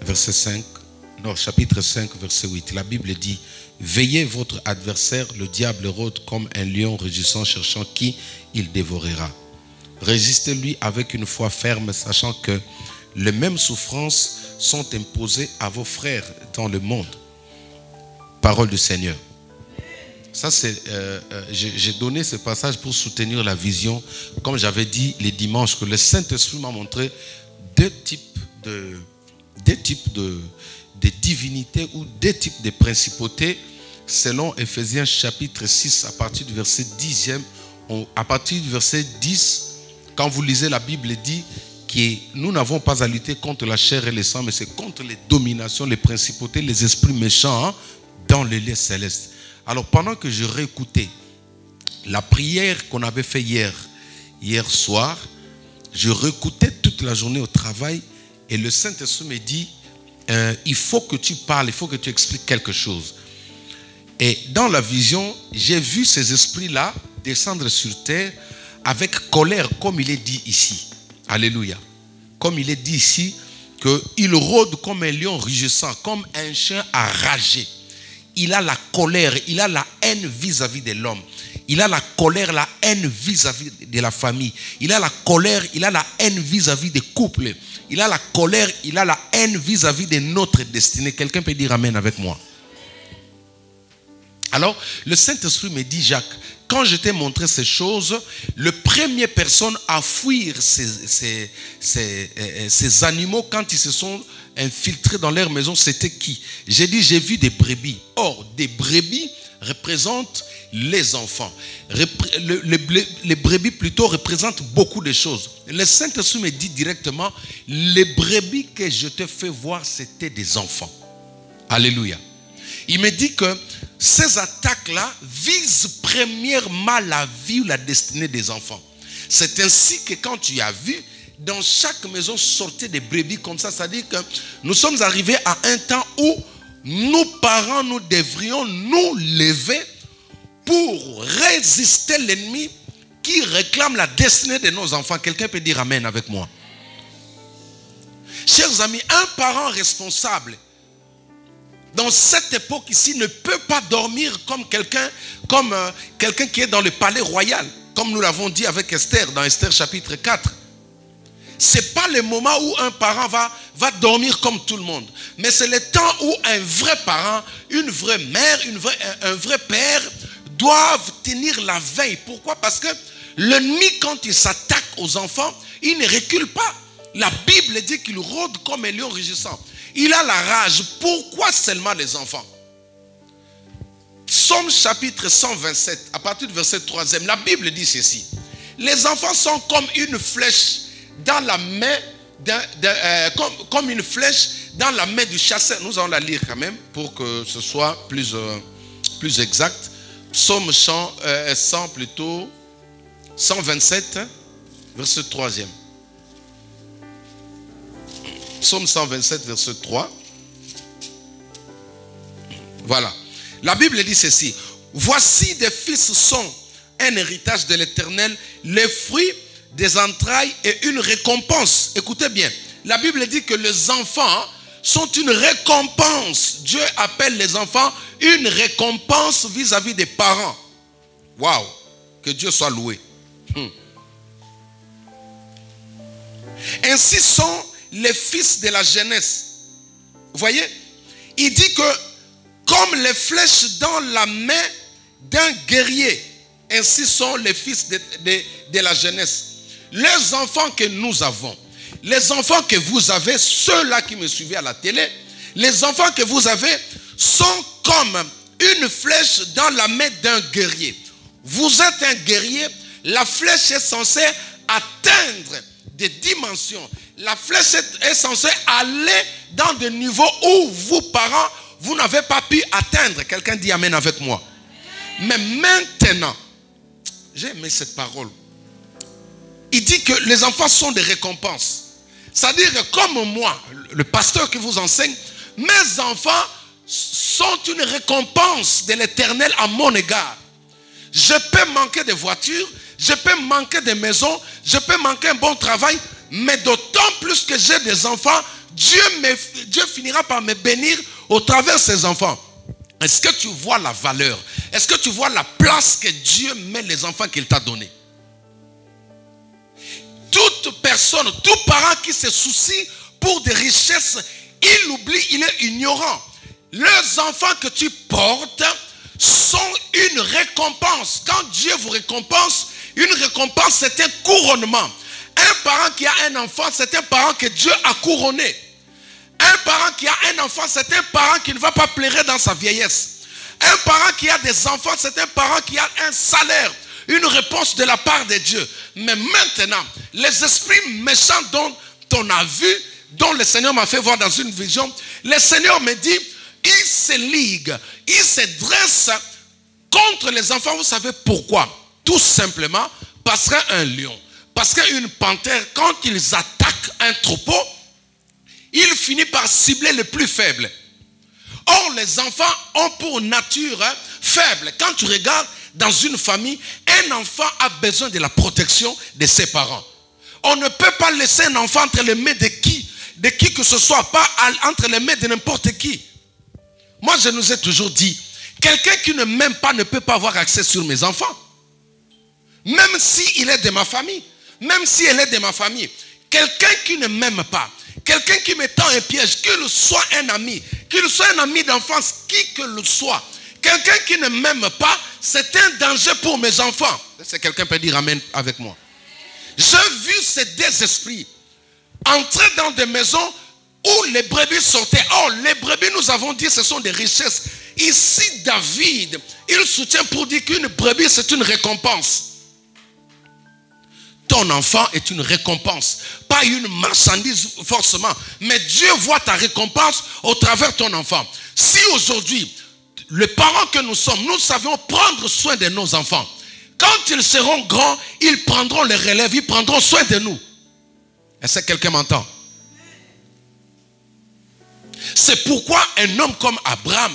verset 5, non, chapitre 5, verset 8. La Bible dit, veillez votre adversaire, le diable rôde comme un lion rugissant, cherchant qui il dévorera. Résistez-lui avec une foi ferme, sachant que les mêmes souffrances sont imposées à vos frères dans le monde. Parole du Seigneur. Ça, c'est, j'ai donné ce passage pour soutenir la vision, comme j'avais dit les dimanches, que le Saint-Esprit m'a montré deux types de divinités ou deux types de principautés, selon Éphésiens chapitre 6, à partir du verset 10e, à partir du verset 10, quand vous lisez la Bible, il dit que nous n'avons pas à lutter contre la chair et le sang, mais c'est contre les dominations, les principautés, les esprits méchants dans les lieux célestes. Alors pendant que je réécoutais la prière qu'on avait fait hier soir, je réécoutais toute la journée au travail et le Saint-Esprit me dit, il faut que tu parles, il faut que tu expliques quelque chose. Et dans la vision, j'ai vu ces esprits-là descendre sur terre avec colère, comme il est dit ici. Alléluia. Comme il est dit ici, qu'il rôde comme un lion rugissant, comme un chien enragé. Il a la colère, il a la haine vis-à-vis de l'homme. Il a la colère, la haine vis-à-vis de la famille. Il a la colère, il a la haine vis-à-vis des couples. Il a la colère, il a la haine vis-à-vis de notre destinée. Quelqu'un peut dire amen avec moi. Alors, le Saint-Esprit me dit, Jacques, quand je t'ai montré ces choses, la première personne à fuir ces animaux quand ils se sont infiltrés dans leur maison, c'était qui? J'ai dit, j'ai vu des brebis. Or, des brebis représentent les enfants. Les brebis plutôt représentent beaucoup de choses. Le Saint-Esprit me dit directement, les brebis que je te fais voir, c'était des enfants. Alléluia. Il me dit que ces attaques-là visent premièrement la vie ou la destinée des enfants. C'est ainsi que quand tu as vu, dans chaque maison sortaient des brebis comme ça. C'est-à-dire que nous sommes arrivés à un temps où nous parents, nous devrions nous lever pour résister l'ennemi qui réclame la destinée de nos enfants. Quelqu'un peut dire amen avec moi. Chers amis, un parent responsable dans cette époque ici ne peut pas dormir comme quelqu'un qui est dans le palais royal, comme nous l'avons dit avec Esther dans Esther chapitre 4. Ce n'est pas le moment où un parent va dormir comme tout le monde, mais c'est le temps où un vrai parent, une vraie mère, un vrai père doivent tenir la veille. Pourquoi? Parce que l'ennemi, quand il s'attaque aux enfants, il ne recule pas. La Bible dit qu'il rôde comme un lion rugissant. Il a la rage. Pourquoi seulement les enfants? Psaume chapitre 127, à partir du verset 3e, la Bible dit ceci. Les enfants sont comme une flèche dans la main, comme une flèche dans la main du chasseur. Nous allons la lire quand même pour que ce soit plus exact. Psaume 127, verset 3e. Psaume 127, verset 3. Voilà. La Bible dit ceci. Voici des fils sont un héritage de l'Éternel, les fruits des entrailles et une récompense. Écoutez bien. La Bible dit que les enfants sont une récompense. Dieu appelle les enfants une récompense vis-à-vis des parents. Waouh! Que Dieu soit loué. Ainsi sont les fils de la jeunesse. Vous voyez? Il dit que comme les flèches dans la main d'un guerrier, ainsi sont les fils de la jeunesse. Les enfants que nous avons, les enfants que vous avez, ceux-là qui me suivaient à la télé, les enfants que vous avez sont comme une flèche dans la main d'un guerrier. Vous êtes un guerrier, la flèche est censée atteindre des dimensions. La flèche est censée aller dans des niveaux où vous, parents, vous n'avez pas pu atteindre. Quelqu'un dit amen avec moi. Mais maintenant, j'ai aimé cette parole. Il dit que les enfants sont des récompenses. C'est-à-dire que comme moi, le pasteur qui vous enseigne, mes enfants sont une récompense de l'Éternel à mon égard. Je peux manquer de voitures, je peux manquer de maisons, je peux manquer un bon travail, mais d'autant plus que j'ai des enfants, Dieu finira par me bénir au travers de ses enfants. Est-ce que tu vois la valeur? Est-ce que tu vois la place que Dieu met les enfants qu'il t'a donnés? Toute personne, tout parent qui se soucie pour des richesses, il oublie, il est ignorant. Les enfants que tu portes sont une récompense. Quand Dieu vous récompense, une récompense, c'est un couronnement. Un parent qui a un enfant, c'est un parent que Dieu a couronné. Un parent qui a un enfant, c'est un parent qui ne va pas pleurer dans sa vieillesse. Un parent qui a des enfants, c'est un parent qui a un salaire, une réponse de la part de Dieu. Mais maintenant, les esprits méchants dont on a vu, dont le Seigneur m'a fait voir dans une vision, le Seigneur me dit, il se ligue, il se dresse contre les enfants. Vous savez pourquoi? Tout simplement parce qu'un lion, parce qu'une panthère, quand ils attaquent un troupeau, il finit par cibler les plus faibles. Or, les enfants ont pour nature faible. Quand tu regardes dans une famille, un enfant a besoin de la protection de ses parents. On ne peut pas laisser un enfant entre les mains de qui que ce soit, pas entre les mains de n'importe qui. Moi, je nous ai toujours dit, quelqu'un qui ne m'aime pas ne peut pas avoir accès sur mes enfants. Même s'il est de ma famille, même si elle est de ma famille. Quelqu'un qui ne m'aime pas, quelqu'un qui me tend un piège, qu'il soit un ami d'enfance, qui que le soit, quelqu'un qui ne m'aime pas, c'est un danger pour mes enfants. Est-ce que quelqu'un peut dire amen avec moi? J'ai vu ces deux esprits entrer dans des maisons où les brebis sortaient. Or, les brebis, nous avons dit, ce sont des richesses. Ici, David, il soutient pour dire qu'une brebis, c'est une récompense. Ton enfant est une récompense, pas une marchandise forcément. Mais Dieu voit ta récompense au travers de ton enfant. Si aujourd'hui, les parents que nous sommes, nous savons prendre soin de nos enfants. Quand ils seront grands, ils prendront les relèves, ils prendront soin de nous. Est-ce que quelqu'un m'entend? C'est pourquoi un homme comme Abraham,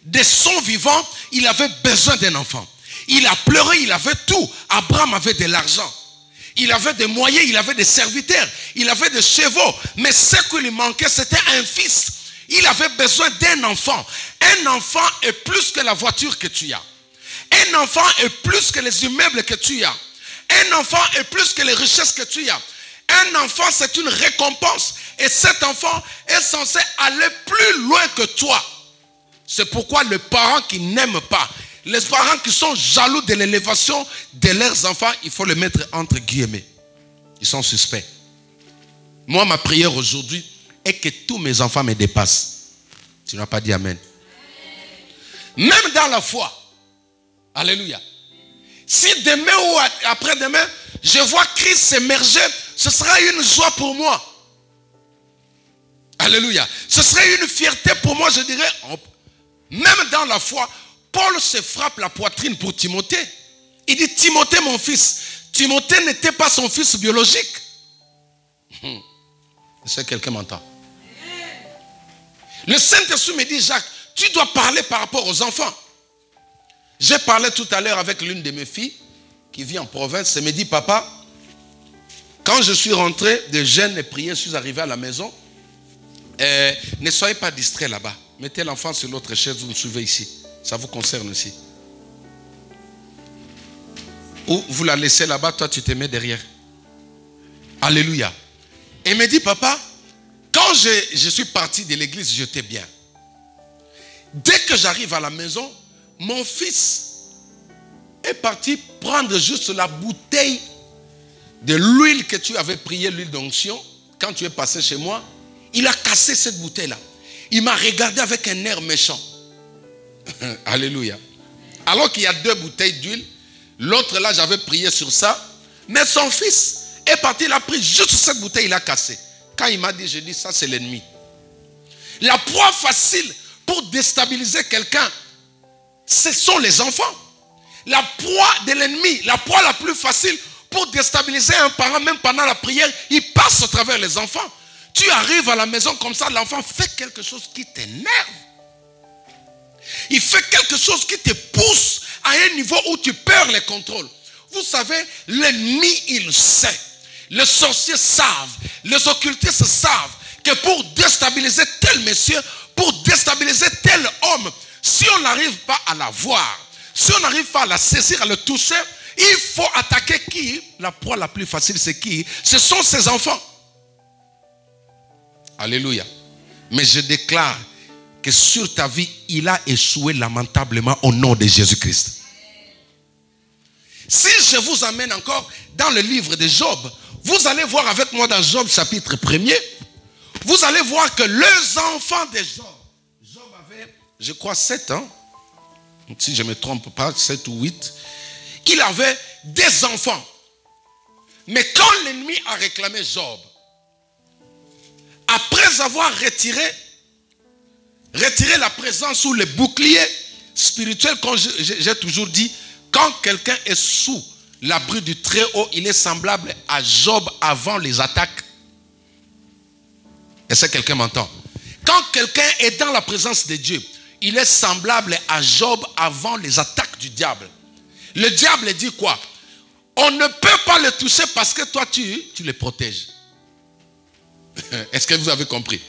de son vivant, il avait besoin d'un enfant. Il a pleuré, il avait tout. Abraham avait de l'argent. Il avait des moyens, il avait des serviteurs, il avait des chevaux. Mais ce qui lui manquait, c'était un fils. Il avait besoin d'un enfant. Un enfant est plus que la voiture que tu as. Un enfant est plus que les immeubles que tu as. Un enfant est plus que les richesses que tu as. Un enfant, c'est une récompense. Et cet enfant est censé aller plus loin que toi. C'est pourquoi les parents qui n'aiment pas, les parents qui sont jaloux de l'élévation de leurs enfants, il faut les mettre entre guillemets. Ils sont suspects. Moi, ma prière aujourd'hui est que tous mes enfants me dépassent. Tu n'as pas dit amen. Même dans la foi. Alléluia. Si demain ou après-demain, je vois Christ s'émerger, ce sera une joie pour moi. Alléluia. Ce serait une fierté pour moi, je dirais. Même dans la foi, Paul se frappe la poitrine pour Timothée. Il dit, Timothée mon fils. Timothée n'était pas son fils biologique. Est-ce que quelqu'un m'entend? Le Saint-Esprit me dit, Jacques, tu dois parler par rapport aux enfants. J'ai parlé tout à l'heure avec l'une de mes filles qui vit en province. Elle me dit, papa, quand je suis rentré de jeûne et prière, je suis arrivé à la maison. Ne soyez pas distrait là-bas. Mettez l'enfant sur l'autre chaise, vous me suivez ici. Ça vous concerne aussi. Ou vous la laissez là-bas, toi tu te mets derrière. Alléluia. Et il me dit, papa, quand je suis parti de l'église, j'étais bien. Dès que j'arrive à la maison, mon fils est parti prendre juste la bouteille de l'huile que tu avais prié, l'huile d'onction, quand tu es passé chez moi. Il a cassé cette bouteille-là. Il m'a regardé avec un air méchant. Alléluia. Alors qu'il y a 2 bouteilles d'huile, l'autre là, j'avais prié sur ça. Mais son fils est parti, il a pris juste cette bouteille, il a cassé. Quand il m'a dit, je dis, ça c'est l'ennemi. La proie facile pour déstabiliser quelqu'un, ce sont les enfants. La proie de l'ennemi, la proie la plus facile pour déstabiliser un parent, même pendant la prière, il passe à travers les enfants. Tu arrives à la maison comme ça, l'enfant fait quelque chose qui t'énerve. Il fait quelque chose qui te pousse à un niveau où tu perds le contrôle. Vous savez, l'ennemi, il sait. Les sorciers savent. Les occultistes savent que pour déstabiliser tel monsieur, pour déstabiliser tel homme, si on n'arrive pas à la voir, si on n'arrive pas à la saisir, à le toucher, il faut attaquer qui? La proie la plus facile, c'est qui? Ce sont ses enfants. Alléluia. Mais je déclare que sur ta vie, il a échoué lamentablement au nom de Jésus-Christ. Si je vous amène encore dans le livre de Job, vous allez voir avec moi dans Job chapitre 1er, vous allez voir que les enfants de Job, Job avait, je crois, 7 ans, si je ne me trompe pas, 7 ou 8, il avait des enfants. Mais quand l'ennemi a réclamé Job, après avoir retiré la présence ou le bouclier spirituel, comme j'ai toujours dit, quand quelqu'un est sous l'abri du Très-Haut, il est semblable à Job avant les attaques. Est-ce que quelqu'un m'entend? Quand quelqu'un est dans la présence de Dieu, il est semblable à Job avant les attaques du diable. Le diable dit quoi? On ne peut pas le toucher parce que toi tu le protèges. Est-ce que vous avez compris?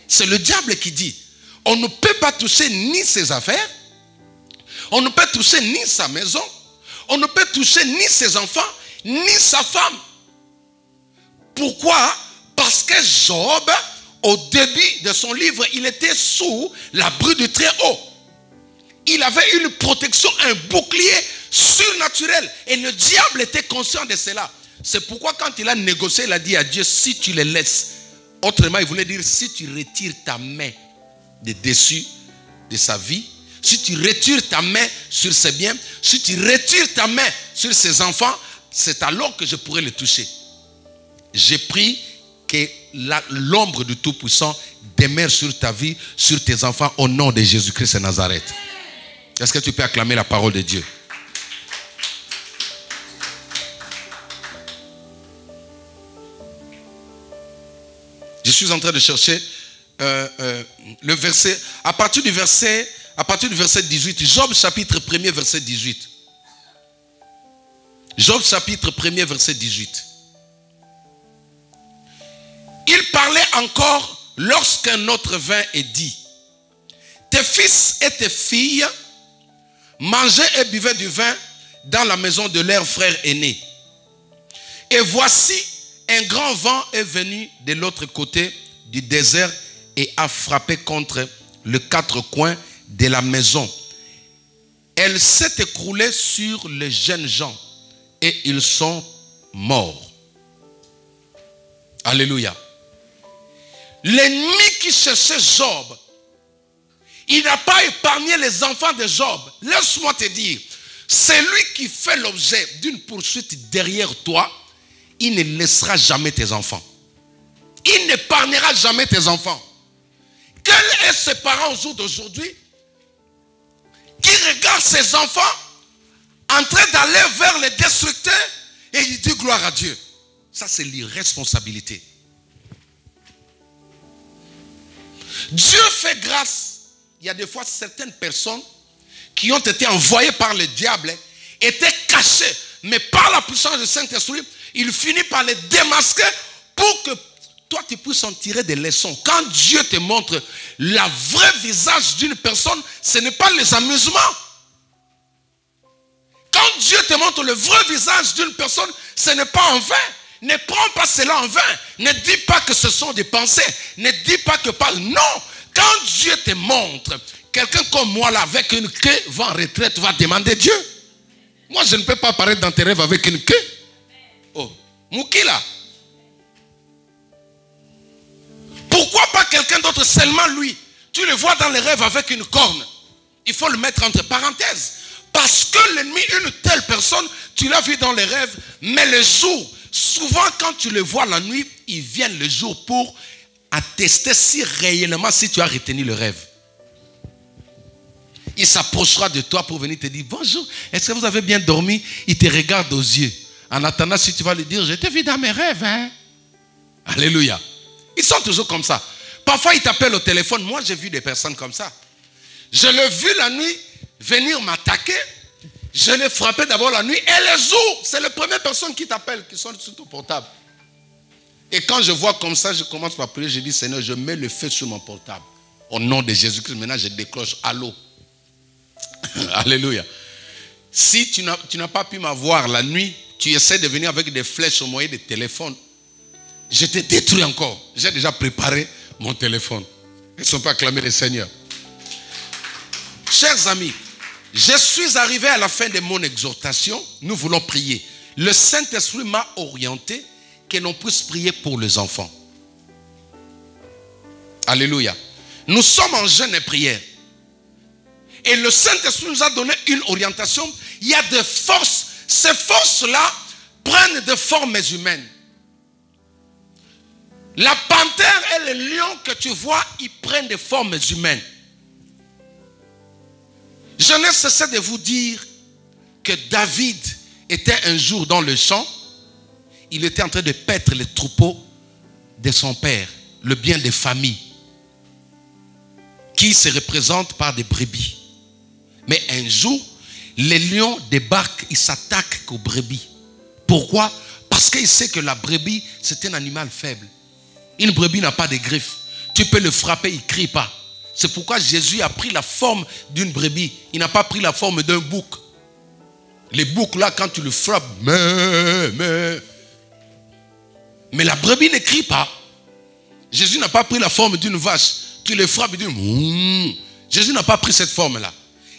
C'est le diable qui dit, on ne peut pas toucher ni ses affaires, on ne peut toucher ni sa maison, on ne peut toucher ni ses enfants, ni sa femme. Pourquoi? Parce que Job, au début de son livre, il était sous l'abri du Très-Haut. Il avait une protection, un bouclier surnaturel. Et le diable était conscient de cela. C'est pourquoi quand il a négocié, il a dit à Dieu, si tu les laisses, autrement il voulait dire, si tu retires ta main de dessus de sa vie, si tu retires ta main sur ses biens, si tu retires ta main sur ses enfants, c'est alors que je pourrais le toucher. J'ai pris que l'ombre du Tout-Puissant demeure sur ta vie, sur tes enfants, au nom de Jésus-Christ de Nazareth. Est-ce que tu peux acclamer la parole de Dieu? Je suis en train de chercher le verset, à partir du verset 18, Job chapitre 1er, verset 18. Job chapitre 1er, verset 18. Il parlait encore lorsqu'un autre vint et dit, tes fils et tes filles mangeaient et buvaient du vin dans la maison de leur frère aîné. Et voici, un grand vent est venu de l'autre côté du désert et a frappé contre les 4 coins de la maison. Elle s'est écroulée sur les jeunes gens et ils sont morts. Alléluia. L'ennemi qui cherchait Job, il n'a pas épargné les enfants de Job. Laisse-moi te dire, celui qui fait l'objet d'une poursuite derrière toi, il ne laissera jamais tes enfants. Il n'épargnera jamais tes enfants. Quel est ce parent au jour d'aujourd'hui qui regarde ses enfants en train d'aller vers les destructeurs et il dit gloire à Dieu? Ça, c'est l'irresponsabilité. Dieu fait grâce. Il y a des fois certaines personnes qui ont été envoyées par le diable étaient cachées, mais par la puissance du Saint-Esprit, il finit par les démasquer pour que toi tu puisses en tirer des leçons. Quand Dieu te montre le vrai visage d'une personne, ce n'est pas les amusements. Quand Dieu te montre le vrai visage d'une personne, ce n'est pas en vain. Ne prends pas cela en vain. Ne dis pas que ce sont des pensées. Ne dis pas que pas. Non. Quand Dieu te montre, quelqu'un comme moi là, avec une queue, va en retraite, va demander Dieu. Moi, je ne peux pas apparaître dans tes rêves avec une queue. Oh, Moukila. Pourquoi pas quelqu'un d'autre, seulement lui? Tu le vois dans les rêves avec une corne. Il faut le mettre entre parenthèses. Parce que l'ennemi, une telle personne, tu l'as vu dans les rêves, mais le jour, souvent quand tu le vois la nuit, ils viennent le jour pour attester si réellement si tu as retenu le rêve. Il s'approchera de toi pour venir te dire bonjour, est-ce que vous avez bien dormi? Il te regarde aux yeux. En attendant, si tu vas lui dire, je t'ai vu dans mes rêves. Hein? Alléluia. Ils sont toujours comme ça. Parfois, ils t'appellent au téléphone. Moi, j'ai vu des personnes comme ça. Je l'ai vu la nuit venir m'attaquer. Je l'ai frappé d'abord la nuit. Et le jour, c'est les premières personnes qui t'appellent, qui sont sur ton portable. Et quand je vois comme ça, je commence par prier, je dis, Seigneur, je mets le feu sur mon portable. Au nom de Jésus-Christ, maintenant je décroche allô. Alléluia. Si tu n'as pas pu m'avoir la nuit, tu essaies de venir avec des flèches au moyen de téléphone, je te détruis encore. J'ai déjà préparé mon téléphone. Ils ne sont pas acclamés le Seigneur. Chers amis, je suis arrivé à la fin de mon exhortation. Nous voulons prier. Le Saint-Esprit m'a orienté que l'on puisse prier pour les enfants. Alléluia. Nous sommes en jeûne et prière. Et le Saint-Esprit nous a donné une orientation. Il y a des forces. Ces forces-là prennent des formes humaines. La panthère et le lion que tu vois, ils prennent des formes humaines. Je n'ai cessé de vous dire que David était un jour dans le champ. Il était en train de paître les troupeaux de son père, le bien des familles, qui se représentent par des brebis. Mais un jour, les lions débarquent, ils s'attaquent aux brebis. Pourquoi? Parce qu'il sait que la brebis, c'est un animal faible. Une brebis n'a pas de griffes. Tu peux le frapper, il ne crie pas. C'est pourquoi Jésus a pris la forme d'une brebis. Il n'a pas pris la forme d'un bouc. Les boucs là, quand tu le frappes, mais la brebis ne crie pas. Jésus n'a pas pris la forme d'une vache. Tu le frappes et tu dis, Jésus n'a pas pris cette forme-là.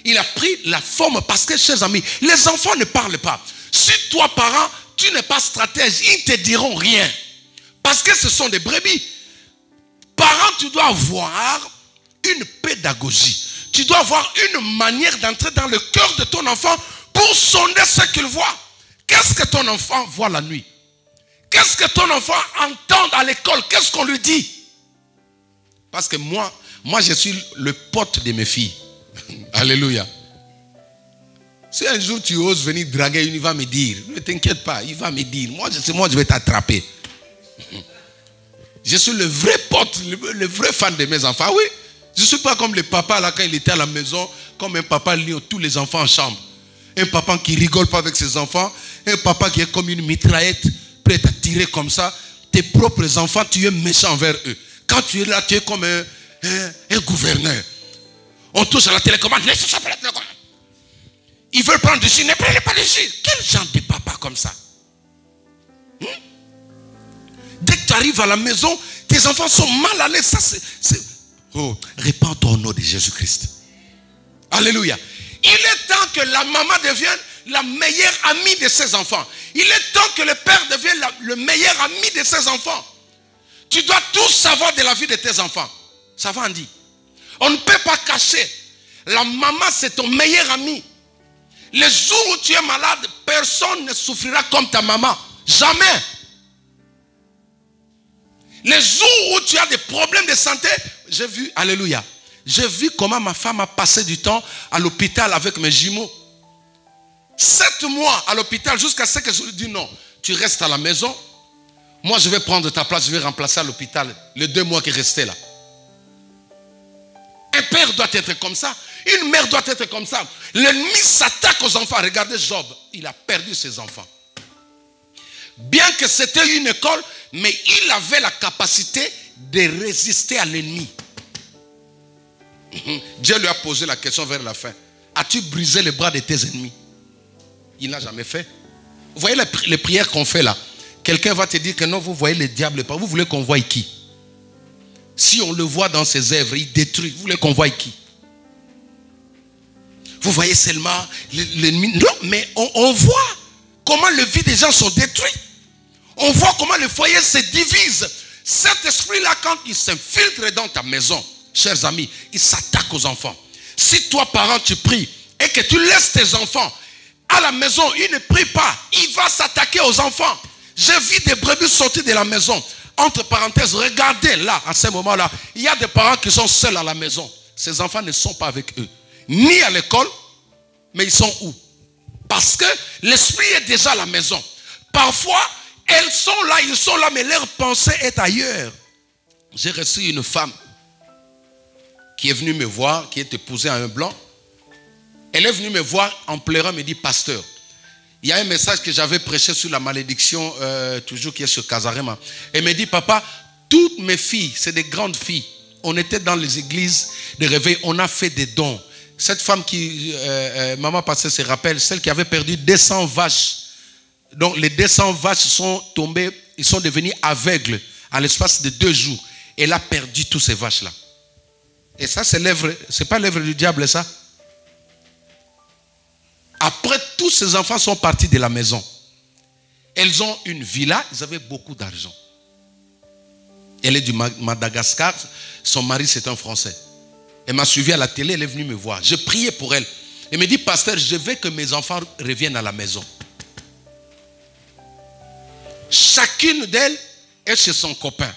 Il a pris la forme parce que, chers amis, les enfants ne parlent pas. Si toi, parent, tu n'es pas stratège, ils ne te diront rien. Parce que ce sont des brebis. Parent, tu dois avoir une pédagogie. Tu dois avoir une manière d'entrer dans le cœur de ton enfant pour sonder ce qu'il voit. Qu'est-ce que ton enfant voit la nuit? Qu'est-ce que ton enfant entend à l'école? Qu'est-ce qu'on lui dit? Parce que moi, je suis le pote de mes filles. Alléluia. Si un jour tu oses venir draguer une, il va me dire. Ne t'inquiète pas, il va me dire. Moi, je vais t'attraper. Je suis le vrai pote, le vrai fan de mes enfants. Oui, je ne suis pas comme le papa là quand il était à la maison, comme un papa lié tous les enfants en chambre. Un papa qui ne rigole pas avec ses enfants. Un papa qui est comme une mitraillette, prêt à tirer comme ça. Tes propres enfants, tu es méchant envers eux. Quand tu es là, tu es comme un gouverneur. On touche à la télécommande. Ne touche pas à la télécommande. Ils veulent prendre dessus, ne prenez pas dessus. Quel genre de papa comme ça? Dès que tu arrives à la maison, tes enfants sont mal à l'aise. Oh, répands-toi au nom de Jésus-Christ. Alléluia. Il est temps que la maman devienne la meilleure amie de ses enfants. Il est temps que le père devienne le meilleur ami de ses enfants. Tu dois tout savoir de la vie de tes enfants. Ça va, Andy? On ne peut pas cacher. La maman, c'est ton meilleur ami. Les jours où tu es malade, personne ne souffrira comme ta maman. Jamais. Les jours où tu as des problèmes de santé, j'ai vu, alléluia, j'ai vu comment ma femme a passé du temps à l'hôpital avec mes jumeaux. 7 mois à l'hôpital jusqu'à ce que je lui dis non, tu restes à la maison. Moi, je vais prendre ta place, je vais remplacer à l'hôpital les 2 mois qui restaient là. Un père doit être comme ça. Une mère doit être comme ça. L'ennemi s'attaque aux enfants. Regardez Job, il a perdu ses enfants. Bien que c'était une école, mais il avait la capacité de résister à l'ennemi. Dieu lui a posé la question vers la fin. As-tu brisé les bras de tes ennemis? Il n'a jamais fait. Vous voyez les prières qu'on fait là. Quelqu'un va te dire que non, vous voyez le diable pas. Vous voulez qu'on voie qui? Si on le voit dans ses œuvres, il détruit. Vous voulez qu'on voie qui? Vous voyez seulement l'ennemi. Non, mais on voit comment le vie des gens sont détruits. On voit comment le foyer se divise. Cet esprit-là, quand il s'infiltre dans ta maison, chers amis, il s'attaque aux enfants. Si toi, parent, tu pries et que tu laisses tes enfants à la maison, ils ne prient pas, il va s'attaquer aux enfants. J'ai vu des brebis sortir de la maison. Entre parenthèses, regardez là, à ce moment-là, il y a des parents qui sont seuls à la maison. Ces enfants ne sont pas avec eux. Ni à l'école, mais ils sont où? Parce que l'esprit est déjà à la maison. Parfois, elles sont là, ils sont là, mais leur pensée est ailleurs. J'ai reçu une femme qui est venue me voir, qui est épousée à un blanc. Elle est venue me voir en pleurant, me dit, pasteur, Il y a un message que j'avais prêché sur la malédiction, toujours qui est sur Casarema. Elle me dit, papa, toutes mes filles, c'est des grandes filles. On était dans les églises de réveil, on a fait des dons. Cette femme qui, maman pasteur se rappelle, celle qui avait perdu 200 vaches. Donc les 200 vaches sont tombées, ils sont devenus aveugles en l'espace de 2 jours. Elle a perdu toutes ces vaches-là. Et ça, c'est pas l'œuvre du diable, ça. Après, tous ces enfants sont partis de la maison. Elles ont une villa, ils avaient beaucoup d'argent. Elle est du Madagascar, son mari c'est un Français. Elle m'a suivi à la télé, elle est venue me voir. Je priais pour elle. Elle me dit, pasteur, je veux que mes enfants reviennent à la maison. Chacune d'elles est chez son copain.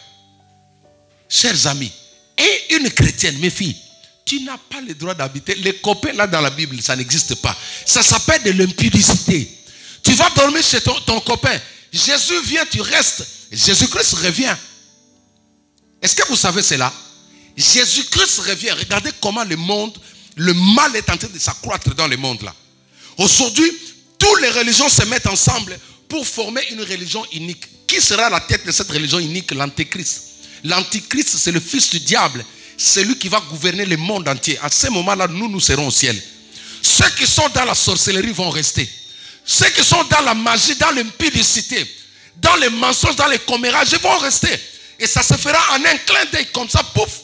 Chers amis, et une chrétienne, mes filles, tu n'as pas le droit d'habiter. Les copains là dans la Bible, ça n'existe pas. Ça s'appelle de l'impudicité. Tu vas dormir chez ton copain. Jésus vient, tu restes. Jésus-Christ revient. Est-ce que vous savez cela? Jésus-Christ revient. Regardez comment le monde, le mal est en train de s'accroître dans le monde là. Aujourd'hui, toutes les religions se mettent ensemble pour former une religion unique. Qui sera la tête de cette religion unique? L'Antéchrist. L'Antichrist, c'est le fils du diable. C'est lui qui va gouverner le monde entier. À ce moment-là, nous serons au ciel. Ceux qui sont dans la sorcellerie vont rester. Ceux qui sont dans la magie, dans l'impudicité, dans les mensonges, dans les commérages, ils vont rester. Et ça se fera en un clin d'œil comme ça, pouf,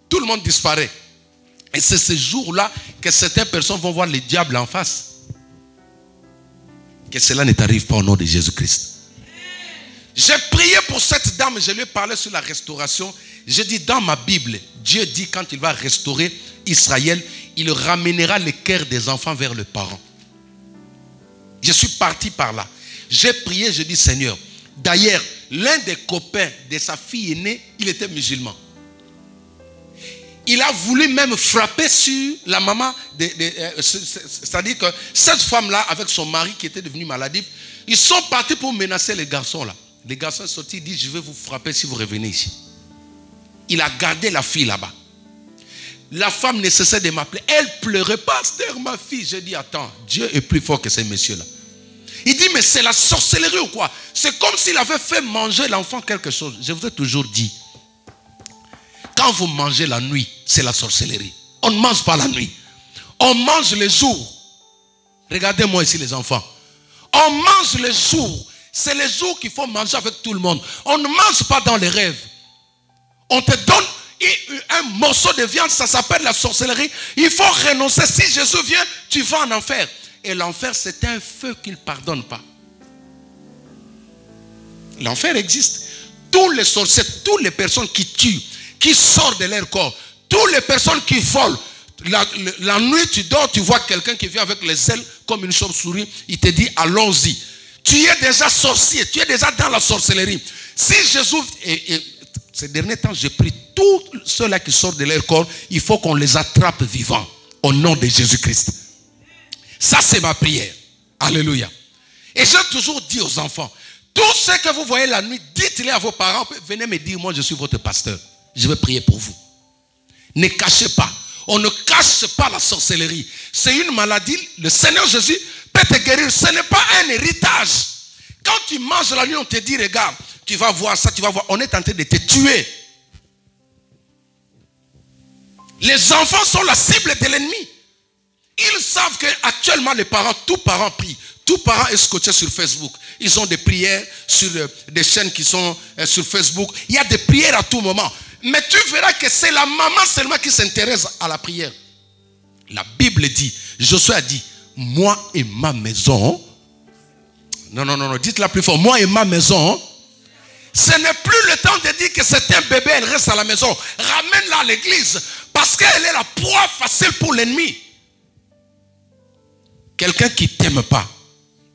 tout le monde disparaît. Et c'est ce jour-là que certaines personnes vont voir le diable en face. Que cela ne t'arrive pas au nom de Jésus-Christ. J'ai prié pour cette dame, je lui ai parlé sur la restauration. J'ai dit dans ma Bible, Dieu dit quand il va restaurer Israël, il ramènera le cœur des enfants vers les parents. Je suis parti par là. J'ai prié, je dis Seigneur. D'ailleurs, l'un des copains de sa fille aînée, il était musulman. Il a voulu même frapper sur la maman. C'est-à-dire que cette femme-là, avec son mari qui était devenu maladif, ils sont partis pour menacer les garçons là. Les garçons sont sortis, ils disent, je vais vous frapper si vous revenez ici. Il a gardé la fille là-bas. La femme ne cessait de m'appeler. Elle pleurait, pasteur, ma fille. J'ai dit, attends, Dieu est plus fort que ces messieurs-là. Il dit, mais c'est la sorcellerie ou quoi? C'est comme s'il avait fait manger l'enfant quelque chose. Je vous ai toujours dit, quand vous mangez la nuit, c'est la sorcellerie. On ne mange pas la nuit. On mange les jours. Regardez-moi ici les enfants. On mange les jours. C'est les jours qu'il faut manger avec tout le monde. On ne mange pas dans les rêves. On te donne un morceau de viande, ça s'appelle la sorcellerie. Il faut renoncer. Si Jésus vient, tu vas en enfer. Et l'enfer, c'est un feu qu'il ne pardonne pas. L'enfer existe. Tous les sorciers, toutes les personnes qui tuent, qui sortent de leur corps, toutes les personnes qui volent. La nuit, tu dors, tu vois quelqu'un qui vient avec les ailes comme une chauve-souris. Il te dit, allons-y. Tu es déjà sorcier, tu es déjà dans la sorcellerie. Si Jésus, ces derniers temps, j'ai pris tous ceux-là qui sortent de leur corps, il faut qu'on les attrape vivants au nom de Jésus-Christ. Ça, c'est ma prière. Alléluia. Et j'ai toujours dit aux enfants, tout ce que vous voyez la nuit, dites-le à vos parents, venez me dire, moi je suis votre pasteur. Je vais prier pour vous. Ne cachez pas. On ne cache pas la sorcellerie. C'est une maladie. Le Seigneur Jésus peut te guérir. Ce n'est pas un héritage. Quand tu manges la nuit, on te dit, regarde, tu vas voir ça, tu vas voir. On est en train de te tuer. Les enfants sont la cible de l'ennemi. Ils savent qu'actuellement, les parents, tous parents prient. Tous parents est scotché sur Facebook. Ils ont des prières sur des chaînes qui sont sur Facebook. Il y a des prières à tout moment. Mais tu verras que c'est la maman seulement qui s'intéresse à la prière. La Bible dit, Josué a dit, moi et ma maison. Non, dites-la plus fort. Moi et ma maison. Ce n'est plus le temps de dire que c'est un bébé, elle reste à la maison. Ramène-la à l'église. Parce qu'elle est la proie facile pour l'ennemi. Quelqu'un qui ne t'aime pas,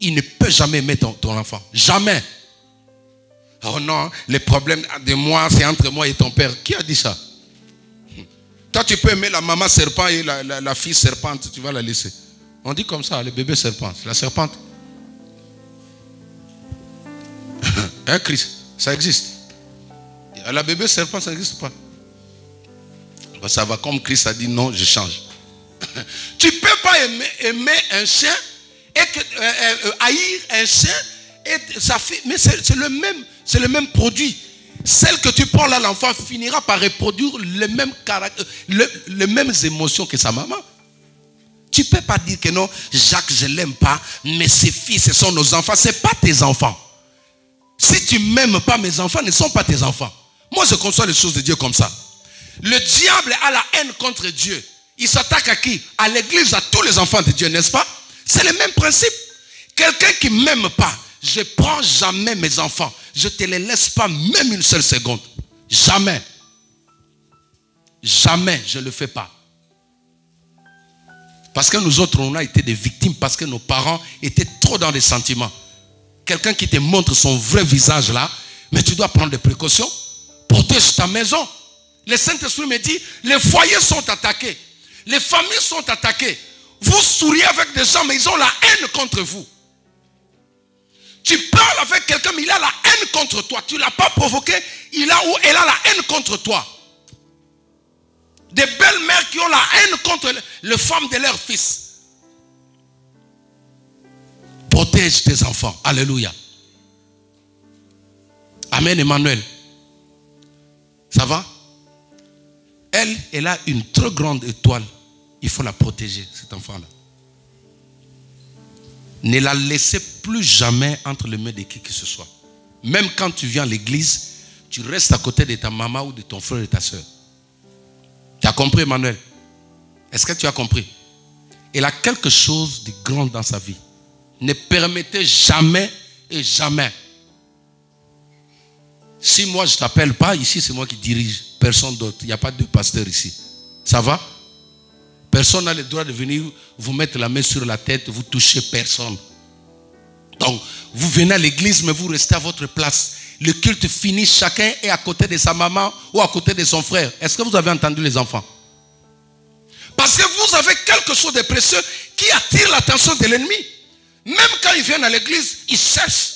il ne peut jamais aimer ton enfant. Jamais. Oh non, les problèmes de moi, c'est entre moi et ton père. Qui a dit ça? Toi, tu peux aimer la maman serpent et la fille serpente, tu vas la laisser. On dit comme ça, le bébé serpent, la serpente. Hein, Christ, ça existe. La bébé serpent, ça n'existe pas. Ça va comme Christ a dit non, je change. Tu ne peux pas aimer un chien et que haïr un chien et sa fille, mais c'est le même produit. Celle que tu prends là, l'enfant finira par reproduire les mêmes émotions que sa maman. Tu ne peux pas dire que non, Jacques, je ne l'aime pas, mais ses filles, ce sont nos enfants. Ce n'est pas tes enfants. Si tu ne m'aimes pas, mes enfants ne sont pas tes enfants. Moi, je conçois les choses de Dieu comme ça. Le diable a la haine contre Dieu. Il s'attaque à qui? À l'église, à tous les enfants de Dieu, n'est-ce pas? C'est le même principe. Quelqu'un qui ne m'aime pas, je ne prends jamais mes enfants. Je ne te les laisse pas même une seule seconde. Jamais. Jamais je ne le fais pas. Parce que nous autres, on a été des victimes parce que nos parents étaient trop dans les sentiments. Quelqu'un qui te montre son vrai visage là, mais tu dois prendre des précautions. Protège ta maison. Le Saint-Esprit me dit, les foyers sont attaqués. Les familles sont attaquées. Vous souriez avec des gens, mais ils ont la haine contre vous. Tu parles avec quelqu'un, mais il a la haine contre toi. Tu ne l'as pas provoqué, elle a la haine contre toi. Des belles mères qui ont la haine contre les femmes de leurs fils. Protège tes enfants. Alléluia. Amen, Emmanuel. Ça va? Elle a une très grande étoile. Il faut la protéger, cet enfant-là. Ne la laissez plus jamais entre les mains de qui que ce soit. Même quand tu viens à l'église, tu restes à côté de ta maman ou de ton frère et ta soeur. Tu as compris, Emmanuel? Est-ce que tu as compris? Elle a quelque chose de grand dans sa vie. Ne permettez jamais et jamais. Si moi je ne t'appelle pas, ici c'est moi qui dirige. Personne d'autre. Il n'y a pas de pasteur ici. Ça va? Personne n'a le droit de venir vous mettre la main sur la tête, vous touchez personne. Donc, vous venez à l'église, mais vous restez à votre place. Le culte finit, chacun est à côté de sa maman ou à côté de son frère. Est-ce que vous avez entendu les enfants? Parce que vous avez quelque chose de précieux qui attire l'attention de l'ennemi. Même quand ils viennent à l'église, ils cherchent.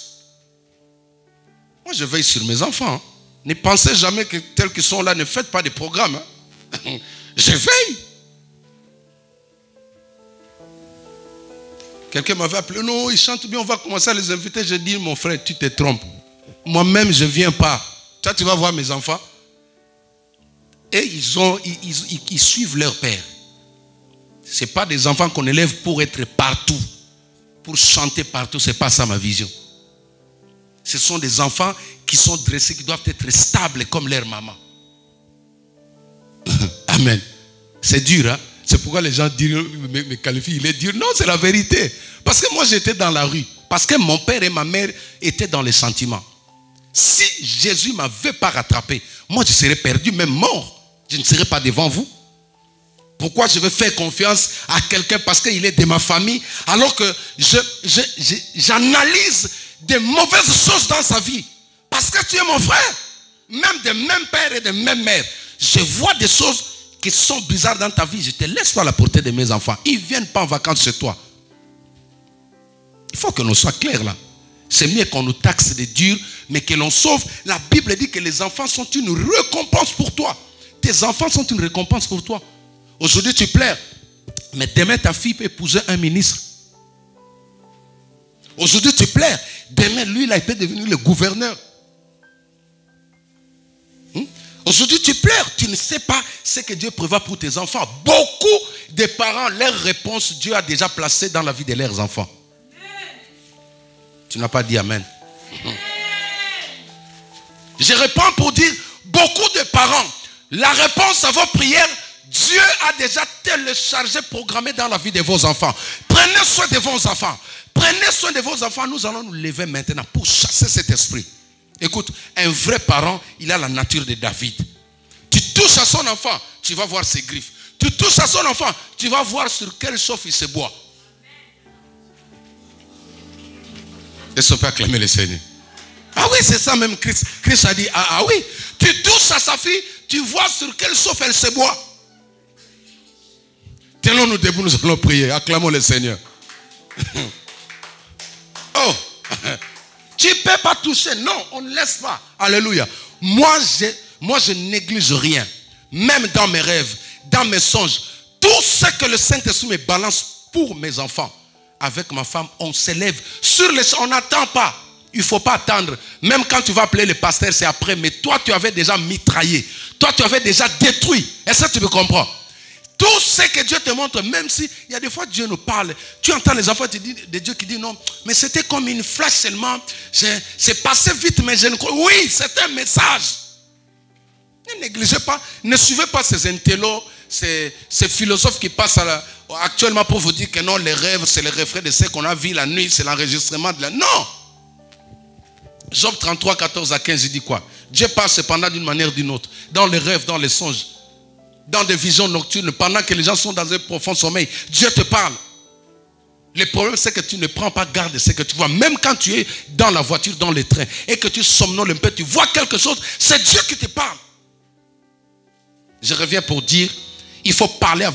Moi, je veille sur mes enfants. Hein. Ne pensez jamais que tels qu'ils sont là, ne faites pas de programme. Hein. Je veille. Quelqu'un m'avait appelé, non, ils chantent bien, on va commencer à les inviter. J'ai dit, mon frère, tu te trompes. Moi-même, je ne viens pas. Toi, tu vas voir mes enfants. Et ils suivent leur père. Ce n'est pas des enfants qu'on élève pour être partout, pour chanter partout. Ce n'est pas ça ma vision. Ce sont des enfants qui sont dressés, qui doivent être stables comme leur maman. Amen. C'est dur, hein? C'est pourquoi les gens me qualifient. Il est dur. Non, c'est la vérité. Parce que moi, j'étais dans la rue. Parce que mon père et ma mère étaient dans les sentiments. Si Jésus ne m'avait pas rattrapé, moi, je serais perdu, même mort. Je ne serais pas devant vous. Pourquoi je vais faire confiance à quelqu'un parce qu'il est de ma famille, alors que j'analyse des mauvaises choses dans sa vie. Parce que tu es mon frère. Même de même père et de même mère. Je vois des choses qui sont bizarres dans ta vie. Je ne te laisse pas à la portée de mes enfants. Ils ne viennent pas en vacances chez toi. Il faut que l'on soit clair là. C'est mieux qu'on nous taxe de dur, mais que l'on sauve. La Bible dit que les enfants sont une récompense pour toi. Tes enfants sont une récompense pour toi. Aujourd'hui tu pleures, mais demain ta fille peut épouser un ministre. Aujourd'hui tu pleures, demain lui il peut devenir le gouverneur. Aujourd'hui tu pleures, tu ne sais pas ce que Dieu prévoit pour tes enfants. Beaucoup de parents, leur réponse, Dieu a déjà placé dans la vie de leurs enfants. Tu n'as pas dit amen. Je réponds pour dire, beaucoup de parents, la réponse à vos prières, Dieu a déjà téléchargé, programmé dans la vie de vos enfants. Prenez soin de vos enfants. Prenez soin de vos enfants. Nous allons nous lever maintenant pour chasser cet esprit. Écoute, un vrai parent, il a la nature de David. Tu touches à son enfant, tu vas voir ses griffes. Tu touches à son enfant, tu vas voir sur quel chauffe il se boit. Est-ce qu'on peut acclamer le Seigneur? Ah oui, c'est ça même Christ. Christ a dit, ah oui, tu touches à sa fille, tu vois sur quel chauffe elle se boit. Tenons-nous debout, nous allons prier. Acclamons le Seigneur. Oh, tu ne peux pas toucher. Non, on ne laisse pas. Alléluia. Moi, je néglige rien. Même dans mes rêves, dans mes songes. Tout ce que le Saint-Esprit me balance pour mes enfants. avec ma femme, on s'élève sur les... On n'attend pas. Il ne faut pas attendre. Même quand tu vas appeler le pasteur, c'est après. Mais toi, tu avais déjà mitraillé. Toi, tu avais déjà détruit. Est-ce que tu me comprends? Tout ce que Dieu te montre, même si il y a des fois Dieu nous parle, tu entends les enfants de Dieu qui disent non, mais c'était comme une flash seulement. C'est passé vite, mais je ne crois. Oui, c'est un message. Ne négligez pas, ne suivez pas ces intellos, ces philosophes qui passent actuellement pour vous dire que non, les rêves, c'est le reflet de ce qu'on a vu la nuit, c'est l'enregistrement de la... Non! Job 33, 14 à 15, il dit quoi? Dieu parle cependant d'une manière ou d'une autre, dans les rêves, dans les songes, dans des visions nocturnes, pendant que les gens sont dans un profond sommeil. Dieu te parle. Le problème, c'est que tu ne prends pas garde de ce que tu vois. Même quand tu es dans la voiture, dans le train, et que tu somnoles un peu, tu vois quelque chose, c'est Dieu qui te parle. Je reviens pour dire, il faut parler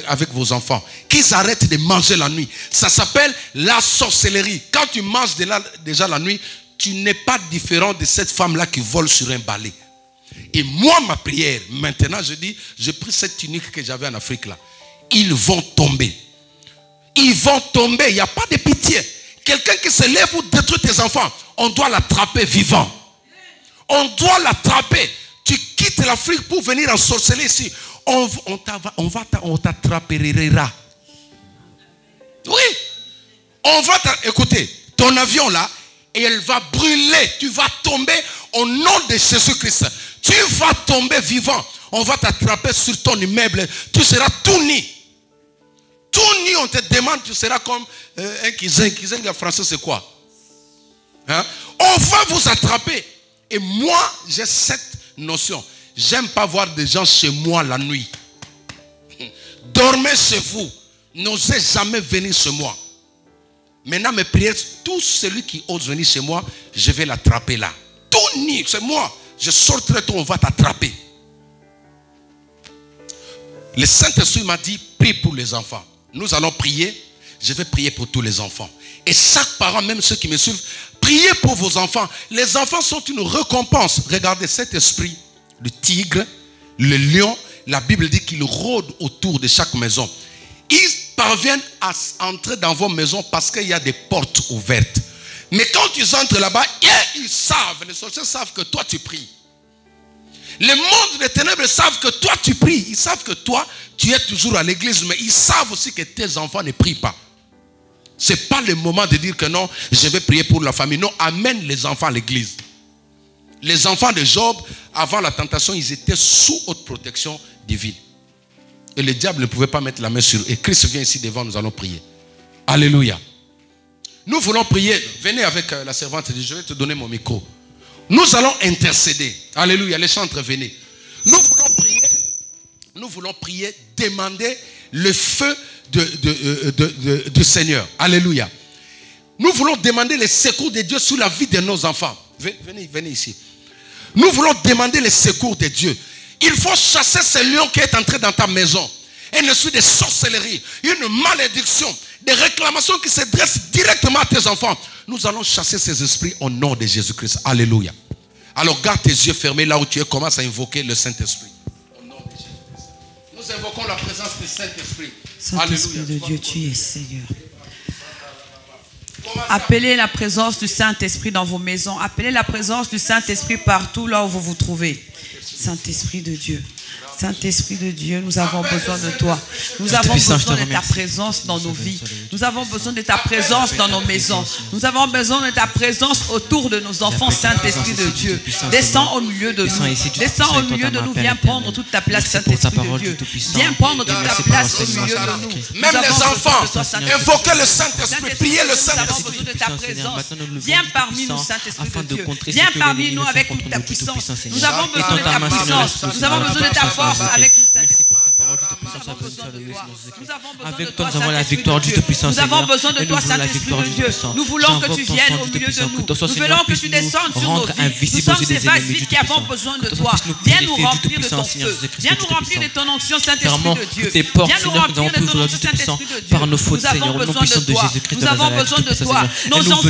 avec vos enfants. Qu'ils arrêtent de manger la nuit. Ça s'appelle la sorcellerie. Quand tu manges déjà la nuit, tu n'es pas différent de cette femme-là qui vole sur un balai. Et moi, ma prière, maintenant, je dis, je prie cette tunique que j'avais en Afrique là. Ils vont tomber. Ils vont tomber. Il n'y a pas de pitié. Quelqu'un qui se lève pour détruire tes enfants, on doit l'attraper vivant. On doit l'attraper. Tu quittes l'Afrique pour venir ensorceler ici. On t'attraper. Oui. On va écoutez, ton avion là, et elle va brûler. Tu vas tomber au nom de Jésus-Christ. Tu vas tomber vivant. On va t'attraper sur ton immeuble. Tu seras tout nu. Tout nu, on te demande, tu seras comme un kizeng. Kizeng en français, c'est quoi? Hein? On va vous attraper. Et moi, j'ai cette notion. J'aime pas voir des gens chez moi la nuit. Dormez chez vous. N'osez jamais venir chez moi. Maintenant, mes prières, tout celui qui ose venir chez moi, je vais l'attraper là. Tout nu, c'est moi. Je sortirai tout, on va t'attraper. Le Saint-Esprit m'a dit, prie pour les enfants. Nous allons prier. Je vais prier pour tous les enfants. Et chaque parent, même ceux qui me suivent, priez pour vos enfants. Les enfants sont une récompense. Regardez cet esprit, le tigre, le lion. La Bible dit qu'il rôde autour de chaque maison. Ils parviennent à entrer dans vos maisons parce qu'il y a des portes ouvertes. Mais quand ils entrent là-bas, ils savent, les sorciers savent que toi tu pries. Le monde des ténèbres savent que toi tu pries. Ils savent que toi tu es toujours à l'église, mais ils savent aussi que tes enfants ne prient pas. Ce n'est pas le moment de dire que non, je vais prier pour la famille. Non, amène les enfants à l'église. Les enfants de Job, avant la tentation, ils étaient sous haute protection divine. Et le diable ne pouvait pas mettre la main sur eux. Et Christ vient ici devant, nous allons prier. Alléluia. Nous voulons prier. Venez avec la servante, je vais te donner mon micro. Nous allons intercéder. Alléluia, les chantres, venez. Nous voulons prier, demander le feu du Seigneur. Alléluia. Nous voulons demander le secours de Dieu sur la vie de nos enfants. Venez ici. Nous voulons demander le secours de Dieu. Il faut chasser ce lion qui est entré dans ta maison. Un esprit de sorcellerie, une malédiction, des réclamations qui se dressent directement à tes enfants. Nous allons chasser ces esprits au nom de Jésus-Christ. Alléluia. Alors garde tes yeux fermés là où tu es. Commence à invoquer le Saint-Esprit. Au nom de Jésus-Christ. Nous invoquons la présence du Saint-Esprit. Saint-Esprit de Dieu, tu es Seigneur. Appelez la présence du Saint-Esprit dans vos maisons. Appelez la présence du Saint-Esprit partout là où vous vous trouvez. Saint-Esprit de Dieu. Saint-Esprit de Dieu, nous avons besoin de toi. Nous avons besoin de ta présence dans nos vies. Nous avons besoin de ta présence dans nos maisons. Nous avons besoin de ta présence autour de nos enfants. Saint-Esprit de Dieu, descends au milieu de nous. Descends au milieu de nous. Viens prendre toute ta place, Saint-Esprit de Dieu. Viens prendre toute ta place au milieu de nous. Même les enfants, invoquez le Saint-Esprit, priez le Saint-Esprit. De ta présence. Viens parmi nous, Saint-Esprit de Dieu. Viens parmi nous avec toute ta puissance. Nous avons besoin de ta puissance. Nous avons besoin de ta force. Avec avec toi, nous avons la victoire du Tout-Puissant. Nous avons besoin de toi, Saint-Esprit de Dieu. Nous voulons que tu viennes au milieu de nous. Nous voulons que tu descendes sur nos vies. Nous sommes ces vases vides qui avons besoin de toi. Viens nous remplir de ton feu. Viens nous remplir de ton onction, Saint-Esprit de Dieu. Viens nous remplir de ton onction, Saint-Esprit de Dieu. Par nos fautes, Seigneur, au nom puissant de Jésus-Christ. Nous avons besoin de toi. Nos enfants